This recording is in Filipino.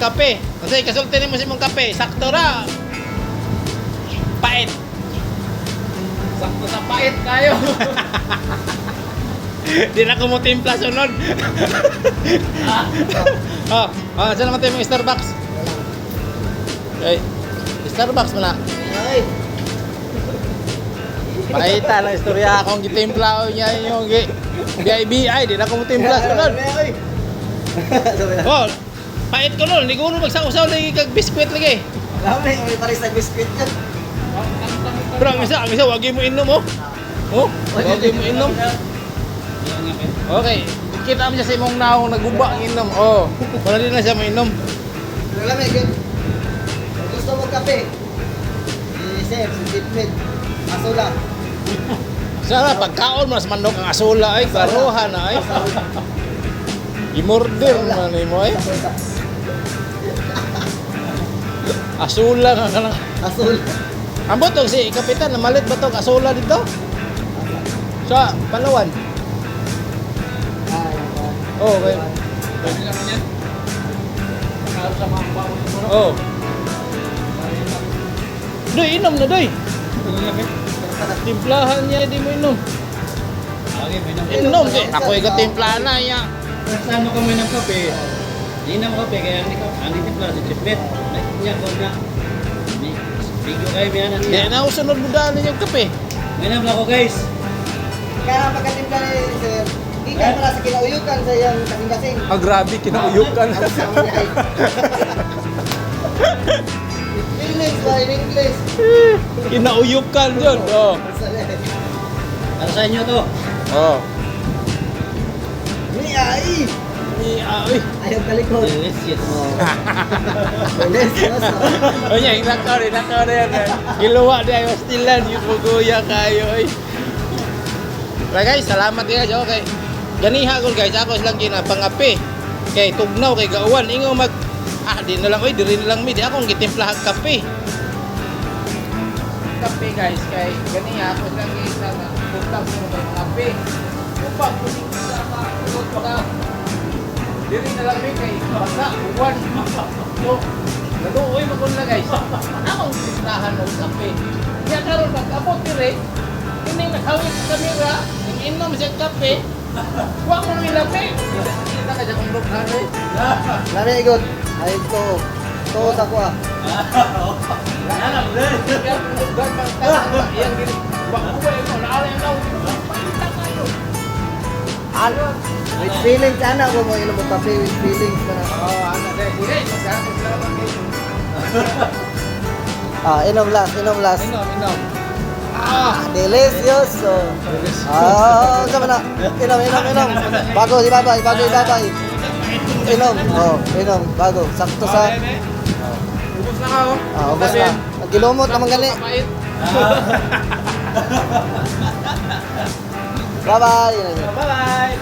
kape. Kasi kasulti mo si mong kape, sakto ra. Pait. Sakto sa pait kayo. Di na ko mo timpla sunod. Saan naman tayo mong Starbucks? Okay. Starbucks mo na. Ay. Paita ng istorya akong gitimpla niya yung BIBI. Di na ko mo timpla sunod. Oh, pait ko nun. Hindi ko nun magsaw-saw lagi kag biskwit lagi. Alam na, may pares na biscuit yan. Pero ang isa, wag mo inom oh. Oh, wag mo inom. Okay, kita mo siya sa imong naong naguba ang inom. Oh, wala din na siya mainom. Alam na, yun. Kung gusto mo kape, i-save, si Titmit, asula. Sana pagkaon mas manok ang asula ay karuhan na ay. Imorder man mo ay. Asula nga kanang. Asula. Ambot tong si kapitan namalit ba tong asula dito? Sa Palawan. Oh, okay. Oh. Doy, inom na doy. Timplahan niya, di mo inom. Inom, di. Ako yung katimplahan na niya. Saan mo kami ng kape? Hindi na kape, kaya ang timpla si Chiplet. Niya ko na. Bigyo kayo biyanan Di niya. na ako sunod mo daan yung kape. Ngayon na ko guys. Kaya pagkatimpla ni Sir, hindi ka para sa kinauyukan sa iyang kasing-kasing. Ah, grabe, kinauyukan. English ba? In English. Kinauyukan yun. Oh. Para sa inyo to. Oh. Ni ay! Uy. Ayaw kalikod. Delicious. Delicious. O niya, inakaw na yan. Giluwa di ay pastilan, yung puguya kayo. Right guys, salamat guys. Okay. Ganiha ko guys, ako silang kinapangapi. Kay tugnaw, kay gauwan. Ingo mag, di na lang, diri na lang mi. Di akong gitimplahag kape. Kape guys, kay ganiha ako silang kinapangapi. Kape. Upag, kuning sa mga diri na lang may kay basa, uwan. So, naluoy mo kun na guys. Akong tindahan ng kape. Kaya karon nag-abot dire, kining nakawit sa kamera, ning inom siya kape. Wa mo nang ilapi. Kita ka kung dughan eh. Lami igod. Ay to. To sa ko ah. Ana, bro. Kaya kung dughan bang tama, iyang gini. Wa ko mo na ala yung palitan kayo. Ano? With feelings, ana ko mo inom mo kape with feelings ka na. Ana dai. Sige, salamat guys. Inom last. Inom. Delicioso. Sama na. Inom. Bago, ibabay. Inom. Inom. Bago. Sakto sa... Ubus na ka oh. Ubus na. Nagilumot naman gani. Bye-bye. Bye-bye.